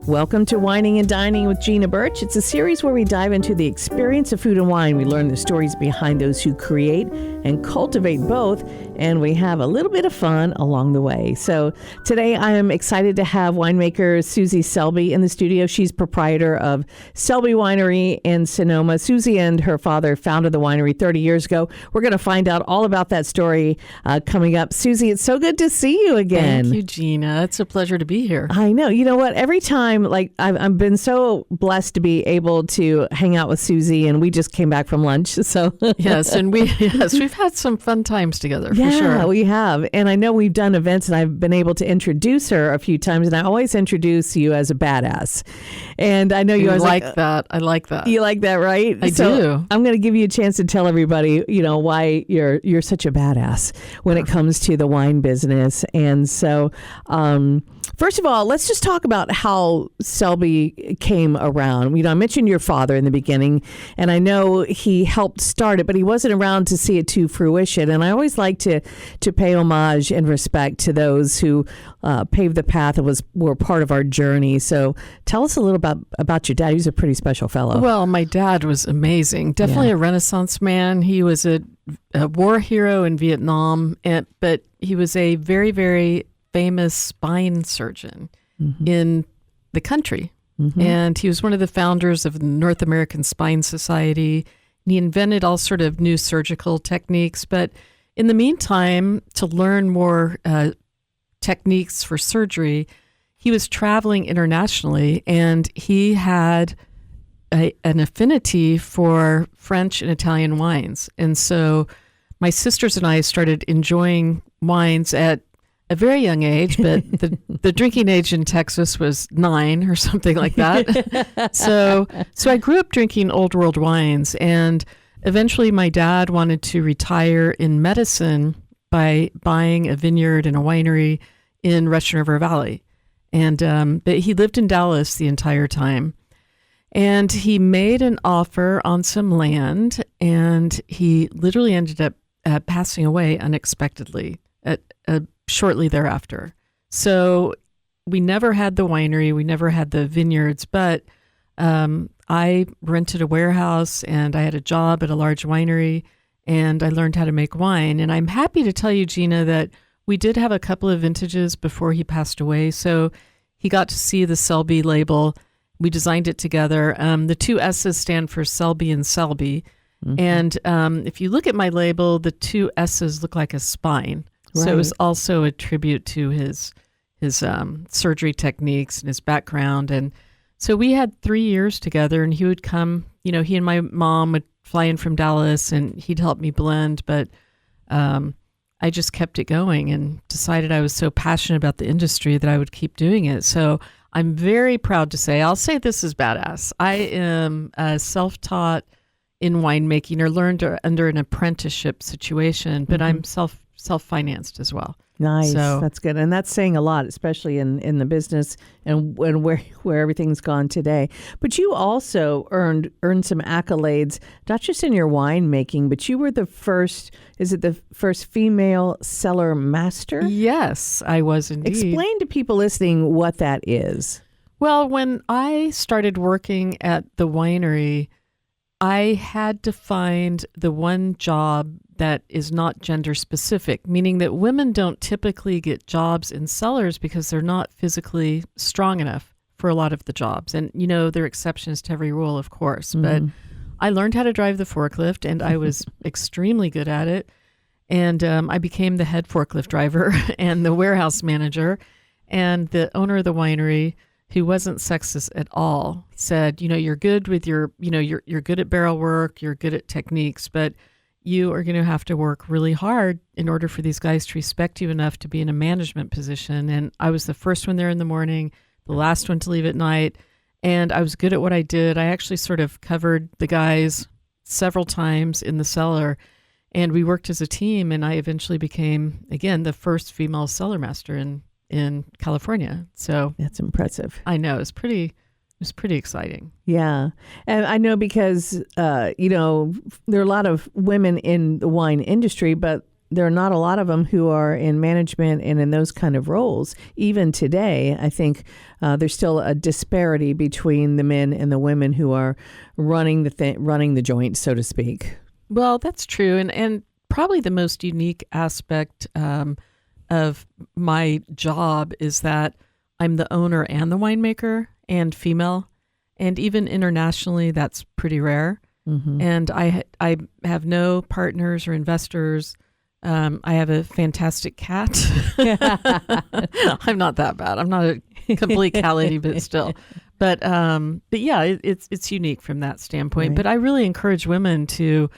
Welcome to Wining and Dining with Gina Birch. It's a series where we dive into the experience of food and wine. We learn the stories behind those who create and cultivate both, and we have a little bit of fun along the way. So today I am excited to have winemaker Susie Selby in the studio. She's proprietor of Selby Winery in Sonoma. Susie and her father founded the winery 30 years ago. We're going to find out all about that story coming up. Susie, it's so good to see you again. Thank you, Gina. It's a pleasure to be here. I know. You know what? Every time, I've been so blessed to be able to hang out with Susie, and we just came back from lunch. So yes, and we've had some fun times together. For sure. Yeah, we have. And I know we've done events, and I've been able to introduce her a few times, and I always introduce you as a badass. And I know you always like that. I like that. You like that, right? I do. I'm going to give you a chance to tell everybody, why you're such a badass when it comes to the wine business. And so, first of all, let's just talk about how Selby came around. I mentioned your father in the beginning, and I know he helped start it, but he wasn't around to see it to fruition. And I always like to pay homage and respect to those who paved the path and were part of our journey. So tell us a little about your dad. He was a pretty special fellow. Well, my dad was amazing. Definitely a Renaissance man. He was a war hero in Vietnam, but he was a very, very famous spine surgeon in the country. And he was one of the founders of the North American Spine Society. And he invented all sort of new surgical techniques. But in the meantime, to learn more techniques for surgery, he was traveling internationally, and he had an affinity for French and Italian wines. And so my sisters and I started enjoying wines at a very young age, but the drinking age in Texas was 9 or something like that. So I grew up drinking old world wines, and eventually my dad wanted to retire in medicine by buying a vineyard and a winery in Russian River Valley. And but he lived in Dallas the entire time. And he made an offer on some land, and he literally ended up passing away unexpectedly shortly thereafter. So we never had the winery, we never had the vineyards, but I rented a warehouse, and I had a job at a large winery, and I learned how to make wine. And I'm happy to tell you, Gina, that we did have a couple of vintages before he passed away. So he got to see the Selby label. We designed it together. The 2 S's stand for Selby and Selby. And if you look at my label, the 2 S's look like a spine. Right. So it was also a tribute to his surgery techniques and his background. And so we had 3 years together, and he would come, he and my mom would fly in from Dallas, and he'd help me blend. But I just kept it going and decided I was so passionate about the industry that I would keep doing it. So I'm very proud to say, I'll say this is badass. I am self-taught in winemaking, or learned under an apprenticeship situation, but I'm self-financed as well. Nice. So, that's good. And that's saying a lot, especially in the business and where everything's gone today. But you also earned some accolades, not just in your winemaking, but you were the first female cellar master? Yes, I was indeed. Explain to people listening what that is. Well, when I started working at the winery, I had to find the one job that is not gender specific, meaning that women don't typically get jobs in cellars because they're not physically strong enough for a lot of the jobs. And, there are exceptions to every rule, of course. But I learned how to drive the forklift, and I was extremely good at it. And I became the head forklift driver and the warehouse manager. And the owner of the winery, who wasn't sexist at all, said, you're good with you're good at barrel work, you're good at techniques, but you are going to have to work really hard in order for these guys to respect you enough to be in a management position. And I was the first one there in the morning, the last one to leave at night, and I was good at what I did. I actually sort of covered the guys several times in the cellar, and we worked as a team, and I eventually became, again, the first female cellar master in California. So that's impressive. I know. It was pretty exciting. Yeah. And I know because, there are a lot of women in the wine industry, but there are not a lot of them who are in management and in those kind of roles. Even today, I think there's still a disparity between the men and the women who are running the joint, so to speak. Well, that's true. And probably the most unique aspect of my job is that I'm the owner and the winemaker and female. And even internationally, that's pretty rare. Mm-hmm. And I have no partners or investors. I have a fantastic cat. I'm not that bad. I'm not a complete cat lady, but still. But yeah, it's unique from that standpoint. Right. But I really encourage women to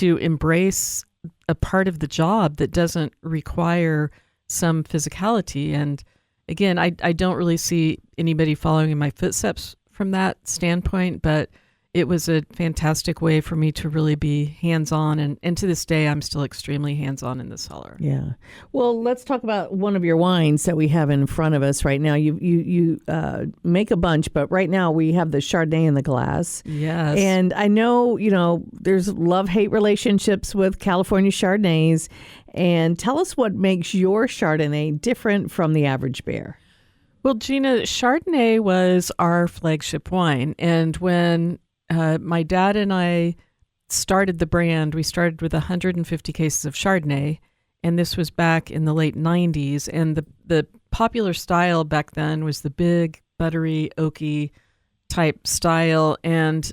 embrace a part of the job that doesn't require some physicality. And again, I don't really see anybody following in my footsteps from that standpoint, but it was a fantastic way for me to really be hands-on. And to this day, I'm still extremely hands-on in the cellar. Yeah. Well, let's talk about one of your wines that we have in front of us right now. You make a bunch, but right now we have the Chardonnay in the glass. Yes. And I know, there's love-hate relationships with California Chardonnays. And tell us what makes your Chardonnay different from the average bear. Well, Gina, Chardonnay was our flagship wine. And when my dad and I started the brand, we started with 150 cases of Chardonnay, and this was back in the late 90s. And the popular style back then was the big, buttery, oaky type style, and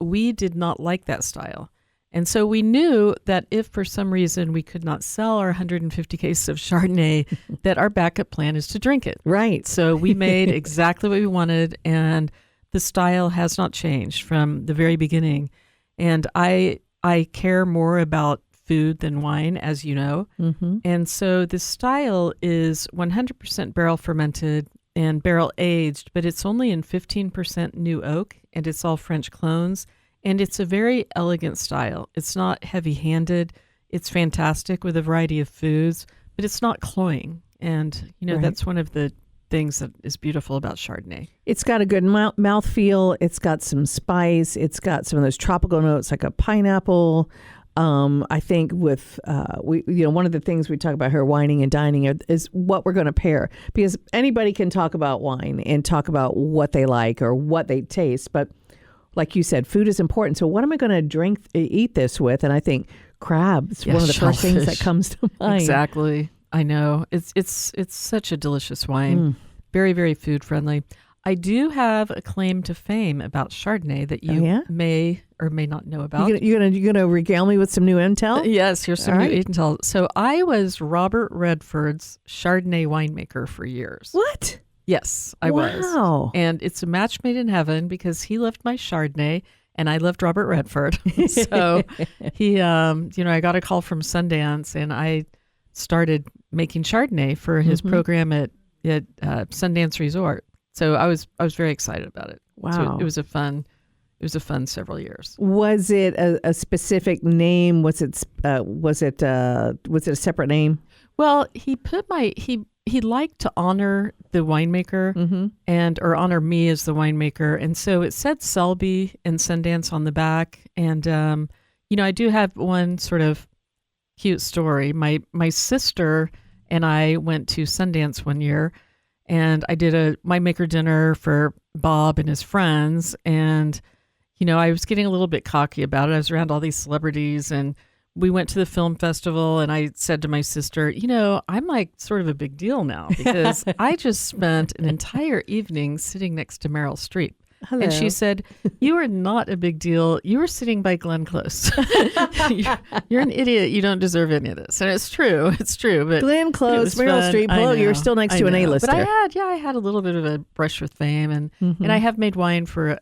we did not like that style. And so we knew that if for some reason we could not sell our 150 cases of Chardonnay, that our backup plan is to drink it. Right. So we made exactly what we wanted, and the style has not changed from the very beginning. And I care more about food than wine, as you know. Mm-hmm. And so this style is 100% barrel fermented and barrel aged, but it's only in 15% new oak, and it's all French clones. And it's a very elegant style. It's not heavy-handed. It's fantastic with a variety of foods, but it's not cloying. And, right. That's one of the things that is beautiful about Chardonnay. It's got a good mouthfeel. It's got some spice. It's got some of those tropical notes like a pineapple. I think with, one of the things we talk about here, wining and dining, is what we're going to pair. Because anybody can talk about wine and talk about what they like or what they taste, but like you said, food is important. So what am I going to eat this with? And I think crab is one of the first things that comes to mind. Exactly. I know. It's such a delicious wine. Very, very food friendly. I do have a claim to fame about Chardonnay that you may or may not know about. You're gonna regale me with some new intel? Yes, here's some new intel. So I was Robert Redford's Chardonnay winemaker for years. What? Yes, I was. Wow. And it's a match made in heaven because he loved my Chardonnay and I loved Robert Redford. So he, I got a call from Sundance and I started making Chardonnay for his program at Sundance Resort. So I was very excited about it. Wow. So it was a fun several years. Was it a specific name? Was it a separate name? Well, he liked to honor the winemaker or honor me as the winemaker. And so it said Selby and Sundance on the back. And, I do have one sort of cute story. My sister and I went to Sundance one year and I did a winemaker dinner for Bob and his friends. And, I was getting a little bit cocky about it. I was around all these celebrities and we went to the film festival and I said to my sister, I'm like sort of a big deal now because I just spent an entire evening sitting next to Meryl Streep. Hello. And she said, you are not a big deal. You were sitting by Glenn Close. You're an idiot. You don't deserve any of this. And it's true. It's true. But Glenn Close, Meryl Streep, you're still next to an A-lister. But I had a little bit of a brush with fame. And I have made wine for,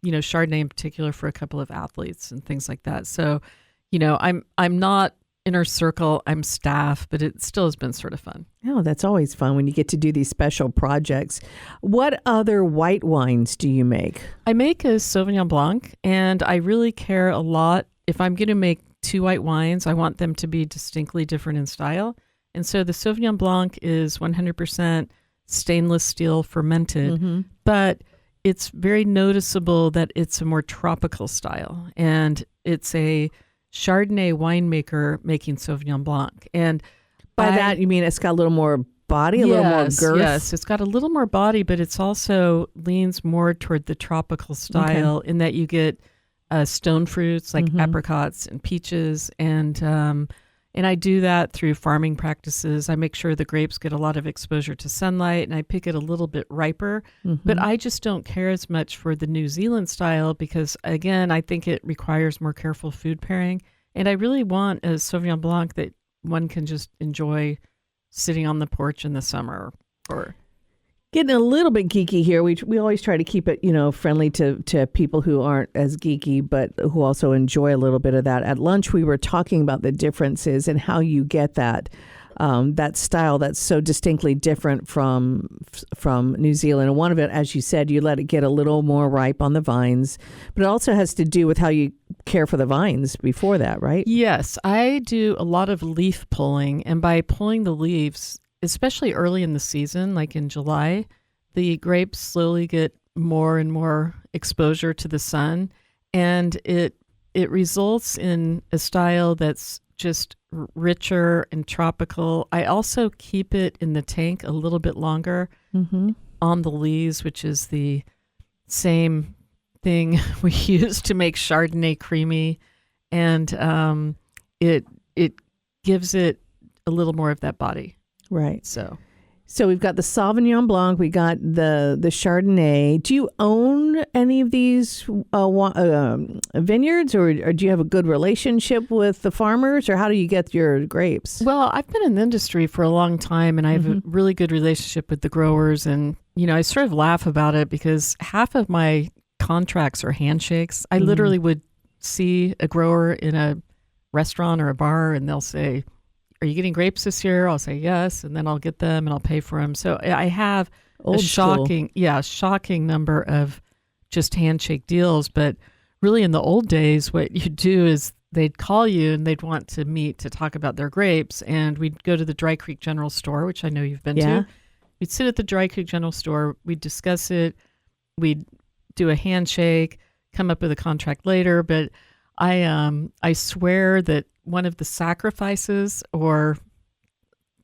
Chardonnay in particular for a couple of athletes and things like that. So, I'm not inner circle, I'm staff, but it still has been sort of fun. Oh, that's always fun when you get to do these special projects. What other white wines do you make? I make a Sauvignon Blanc, and I really care a lot. If I'm going to make two white wines, I want them to be distinctly different in style. And so the Sauvignon Blanc is 100% stainless steel fermented, but it's very noticeable that it's a more tropical style. And it's a Chardonnay winemaker making Sauvignon Blanc. And by that, you mean it's got a little more body, a little more girth? Yes, it's got a little more body, but it's also leans more toward the tropical style in that you get stone fruits like apricots and peaches. And I do that through farming practices. I make sure the grapes get a lot of exposure to sunlight, and I pick it a little bit riper. But I just don't care as much for the New Zealand style because, again, I think it requires more careful food pairing. And I really want a Sauvignon Blanc that one can just enjoy sitting on the porch in the summer. Or getting a little bit geeky here. We always try to keep it, friendly to people who aren't as geeky, but who also enjoy a little bit of that. At lunch, we were talking about the differences and how you get that style that's so distinctly different from New Zealand. And one of it, as you said, you let it get a little more ripe on the vines, but it also has to do with how you care for the vines before that, right? Yes, I do a lot of leaf pulling, and by pulling the leaves, especially early in the season, like in July, the grapes slowly get more and more exposure to the sun, and it results in a style that's just richer and tropical. I also keep it in the tank a little bit longer on the lees, which is the same thing we use to make Chardonnay creamy, and it gives it a little more of that body. Right. So we've got the Sauvignon Blanc, we got the Chardonnay. Do you own any of these vineyards, or do you have a good relationship with the farmers, or how do you get your grapes? Well, I've been in the industry for a long time, and I have a really good relationship with the growers. And, I sort of laugh about it because half of my contracts are handshakes. I literally would see a grower in a restaurant or a bar, and they'll say, "Are you getting grapes this year?" I'll say yes, and then I'll get them and I'll pay for them. So I have a shocking number of just handshake deals. But really, in the old days, what you do is they'd call you and they'd want to meet to talk about their grapes, and we'd go to the Dry Creek General Store, which I know you've been to. We'd sit at the Dry Creek General Store, we'd discuss it, we'd do a handshake, come up with a contract later. But I swear that one of the sacrifices, or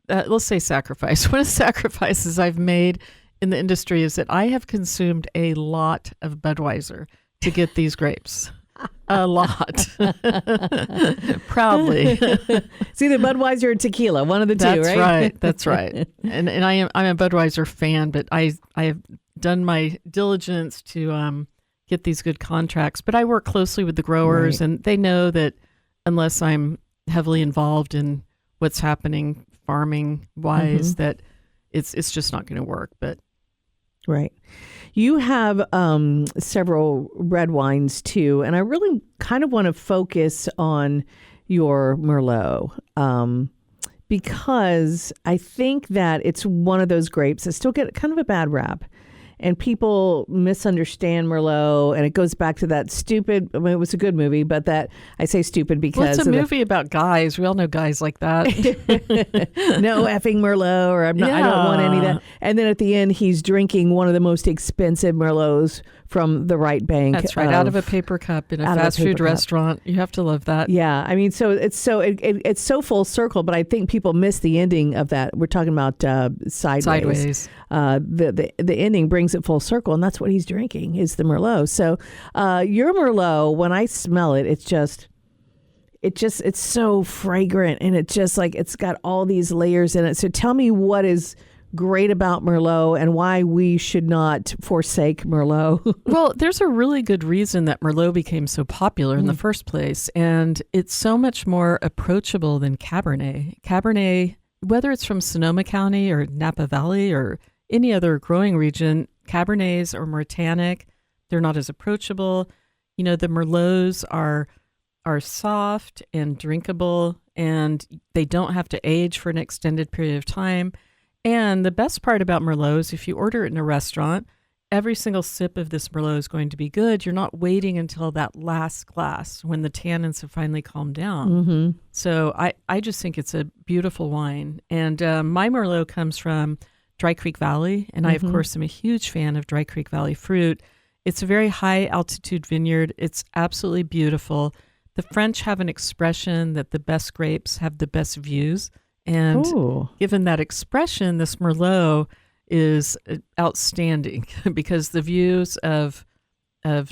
let's say sacrifice, one of the sacrifices I've made in the industry is that I have consumed a lot of Budweiser to get these grapes. A lot. Proudly. It's either Budweiser or tequila, one of the two, right? That's right. And I'm a Budweiser fan, but I have done my diligence to get these good contracts. But I work closely with the growers, and they know that unless I'm heavily involved in what's happening farming wise, that it's just not going to work. But right. You have several red wines too, and I really kind of want to focus on your merlot because I think that it's one of those grapes that still get kind of a bad rap. And people misunderstand Merlot, and it goes back to that stupid, it was a good movie, but that, I say stupid because... Well, it's a movie about guys. We all know guys like that. No effing Merlot, or I don't want any of that. And then at the end, he's drinking one of the most expensive Merlots from the right bank. That's right, out of a paper cup in a fast food restaurant. You have to love that. Yeah, I mean, so it's so full circle, but I think people miss the ending of that. We're talking about Sideways. The ending brings it full circle, and that's what he's drinking is the Merlot. So your Merlot, when I smell it, it's so fragrant, and it's got all these layers in it. So tell me what is great about Merlot and why we should not forsake Merlot. Well, there's a really good reason that Merlot became so popular in the first place, and it's so much more approachable than Cabernet. Cabernet, whether it's from Sonoma County or Napa Valley or any other growing region, Cabernets are more tannic. They're not as approachable. The Merlots are soft and drinkable, and they don't have to age for an extended period of time. And the best part about Merlot is if you order it in a restaurant, every single sip of this Merlot is going to be good. You're not waiting until that last glass when the tannins have finally calmed down. So I just think it's a beautiful wine. And my Merlot comes from Dry Creek Valley, and I, of course, am a huge fan of Dry Creek Valley fruit. It's a very high altitude vineyard. It's absolutely beautiful. the French have an expression that the best grapes have the best views. And given that expression, this Merlot is outstanding because the views of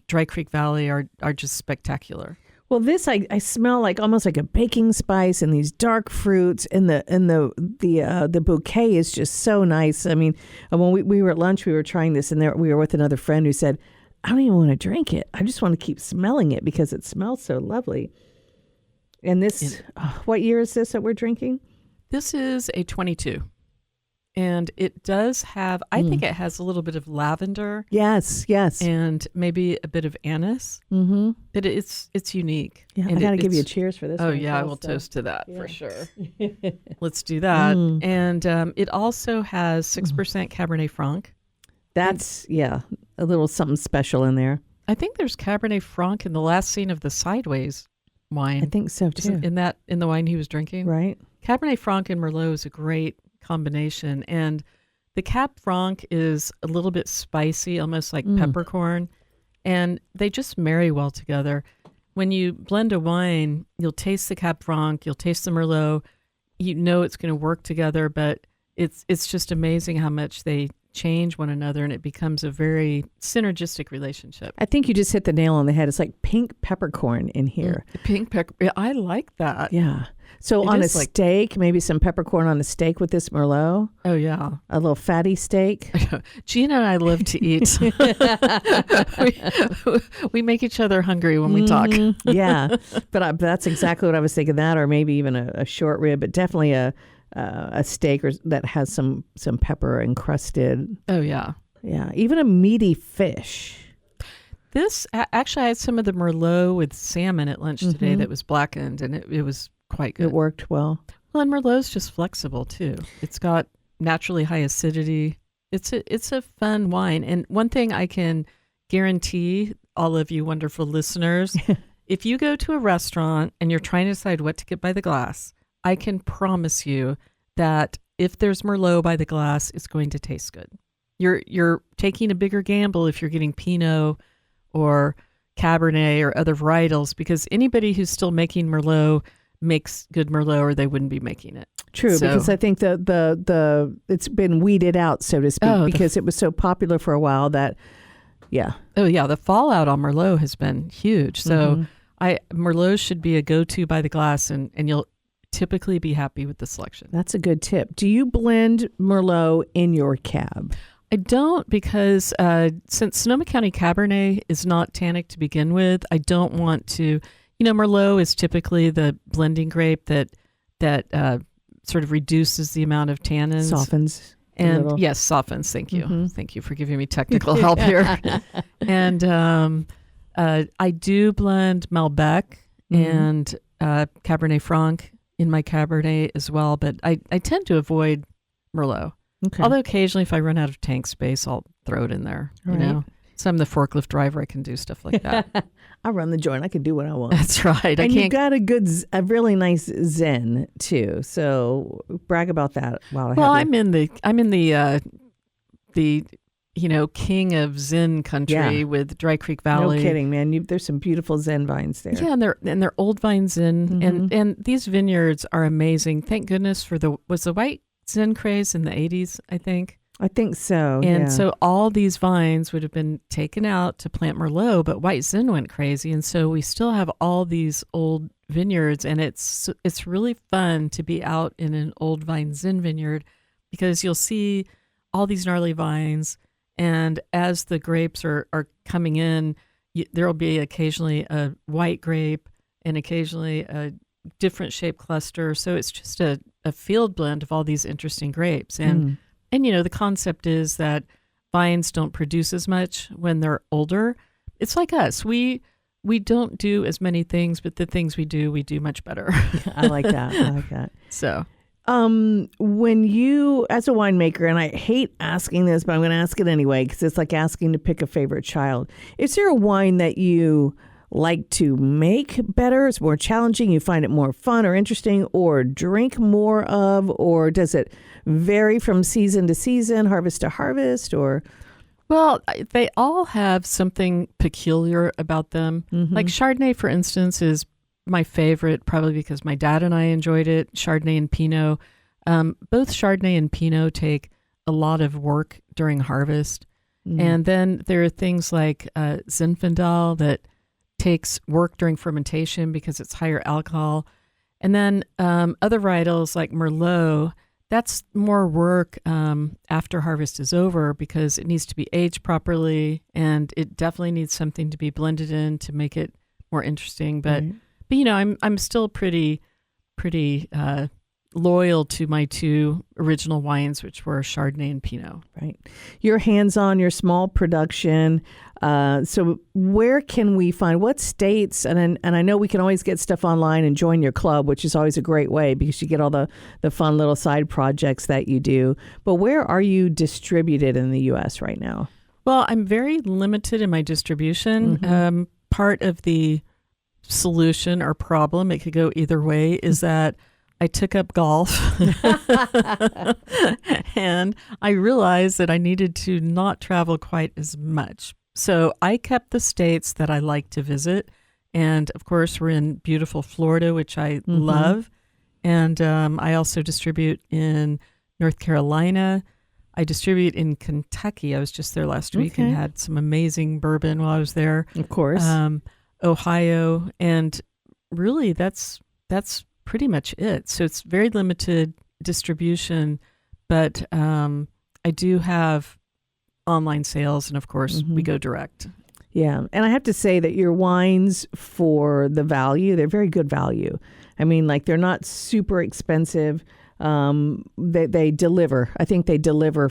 Dry Creek Valley are just spectacular. Well, this I smell like almost like a baking spice and these dark fruits, and the bouquet is just so nice. I mean, when we were at lunch, we were trying this, and we were with another friend who said, I don't even want to drink it. I just want to keep smelling it because it smells so lovely. And this, what year is this that we're drinking? This is a 22. And it does have, I think it has a little bit of lavender. Yes. And maybe a bit of anise. Mm-hmm. But it's unique. Yeah, and I got to give you a cheers for this. Oh, yeah, I will toast to that for sure. Let's do that. And it also has 6% Cabernet Franc. That's, a little something special in there. I think there's Cabernet Franc in the last scene of the Sideways wine. I think so, too. In the wine he was drinking. Right. Cabernet Franc and Merlot is a great combination, and the Cab Franc is a little bit spicy, almost like peppercorn, and they just marry well together. When you blend a wine, you'll taste the Cab Franc, you'll taste the Merlot. You know it's going to work together, but it's just amazing how much they change one another, and it becomes a very synergistic relationship. I think you just hit the nail on the head. It's like pink peppercorn in here. Pink pepper. I like that. Yeah. So it on a steak, maybe some peppercorn on a steak with this Merlot. Oh, yeah. A little fatty steak. Gina and I love to eat. we make each other hungry when we talk. Yeah. But that's exactly what I was thinking, that, or maybe even a short rib, but definitely a steak that has some pepper encrusted. Oh, yeah. Yeah. Even a meaty fish. This, actually, I had some of the Merlot with salmon at lunch today that was blackened, and it was quite good. It worked well. Well, and Merlot's just flexible too. It's got naturally high acidity. It's a fun wine. And one thing I can guarantee all of you wonderful listeners, if you go to a restaurant and you're trying to decide what to get by the glass, I can promise you that if there's Merlot by the glass, it's going to taste good. You're taking a bigger gamble if you're getting Pinot or Cabernet or other varietals, because anybody who's still making Merlot makes good Merlot, or they wouldn't be making it. True, because I think the it's been weeded out, so to speak, because it was so popular for a while that, the fallout on Merlot has been huge. So Merlot should be a go-to by the glass, and you'll typically be happy with the selection. That's a good tip. Do you blend Merlot in your cab? I don't, because since Sonoma County Cabernet is not tannic to begin with, I don't want to. Merlot is typically the blending grape that sort of reduces the amount of tannins. Softens. And yes, softens. Thank you. Thank you for giving me technical help here. And I do blend Malbec and Cabernet Franc in my Cabernet as well, but I tend to avoid Merlot. Okay. Although occasionally if I run out of tank space, I'll throw it in there, So I'm the forklift driver. I can do stuff like that. I run the joint. I can do what I want. That's right. And you got a really nice Zen too. So brag about that. I'm in the king of Zen country with Dry Creek Valley. No kidding, man. There's some beautiful Zen vines there. Yeah, and they're old vine Zen, and these vineyards are amazing. Thank goodness for the white Zen craze in the 80s, I think. I think so. And so all these vines would have been taken out to plant Merlot, but white Zen went crazy. And so we still have all these old vineyards, and it's really fun to be out in an old vine Zen vineyard, because you'll see all these gnarly vines, and as the grapes are coming in, there will be occasionally a white grape and occasionally a different shaped cluster. So it's just a field blend of all these interesting grapes. And the concept is that vines don't produce as much when they're older. It's like us. We don't do as many things, but the things we do much better. I like that. So, when you, as a winemaker, and I hate asking this, but I'm going to ask it anyway, because it's like asking to pick a favorite child. Is there a wine that you like to make better? It's more challenging. You find it more fun or interesting, or drink more of, or does it vary from season to season, harvest to harvest, or? Well, they all have something peculiar about them. Like Chardonnay, for instance, is my favorite, probably because my dad and I enjoyed it, Chardonnay and Pinot. Both Chardonnay and Pinot take a lot of work during harvest. And then there are things like Zinfandel that takes work during fermentation because it's higher alcohol. And then other varietals like merlot, that's more work after harvest is over because it needs to be aged properly, and it definitely needs something to be blended in to make it more interesting. But I'm still pretty loyal to my two original wines, which were Chardonnay and Pinot. Right. Your hands-on, your small production. So where can we find, what states, and I know we can always get stuff online and join your club, which is always a great way because you get all the fun little side projects that you do. But where are you distributed in the U.S. right now? Well, I'm very limited in my distribution. Part of the solution or problem, it could go either way, is that I took up golf and I realized that I needed to not travel quite as much. So I kept the states that I like to visit. And of course, we're in beautiful Florida, which I love. And I also distribute in North Carolina. I distribute in Kentucky. I was just there last week and had some amazing bourbon while I was there. Of course. Ohio. And really, that's pretty much it. So it's very limited distribution, but I do have online sales, and of course we go direct. Yeah. And I have to say that your wines, for the value, they're very good value. I mean, like, they're not super expensive. They deliver. I think they deliver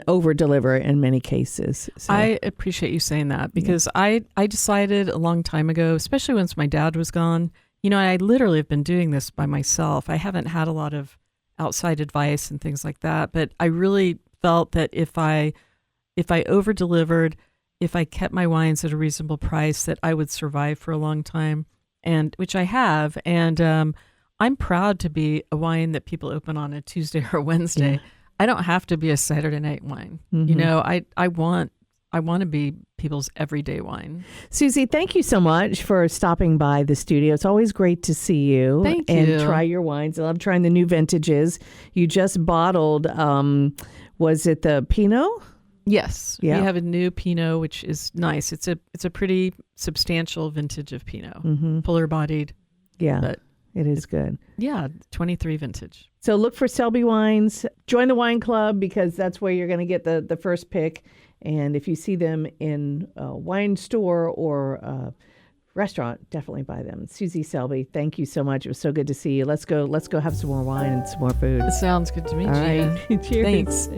over deliver in many cases. So. I appreciate you saying that because I decided a long time ago, especially once my dad was gone, I literally have been doing this by myself. I haven't had a lot of outside advice and things like that, but I really felt that if I over-delivered, if I kept my wines at a reasonable price, that I would survive for a long time, and which I have. And I'm proud to be a wine that people open on a Tuesday or Wednesday. Yeah. I don't have to be a Saturday night wine. I want to be people's everyday wine. Susie, thank you so much for stopping by the studio. It's always great to see you. Thank you. And try your wines. I love trying the new vintages. You just bottled, was it the Pinot? Yes. Yeah. We have a new Pinot, which is nice. It's a pretty substantial vintage of Pinot, fuller bodied. Yeah, but it is good. Yeah, 23 vintage. So look for Selby Wines. Join the wine club because that's where you're going to get the first pick. And if you see them in a wine store or a restaurant, definitely buy them. Susie Selby, thank you so much. It was so good to see you. Let's go have some more wine and some more food. It sounds good to me, All Gina. right. Cheers. Thanks.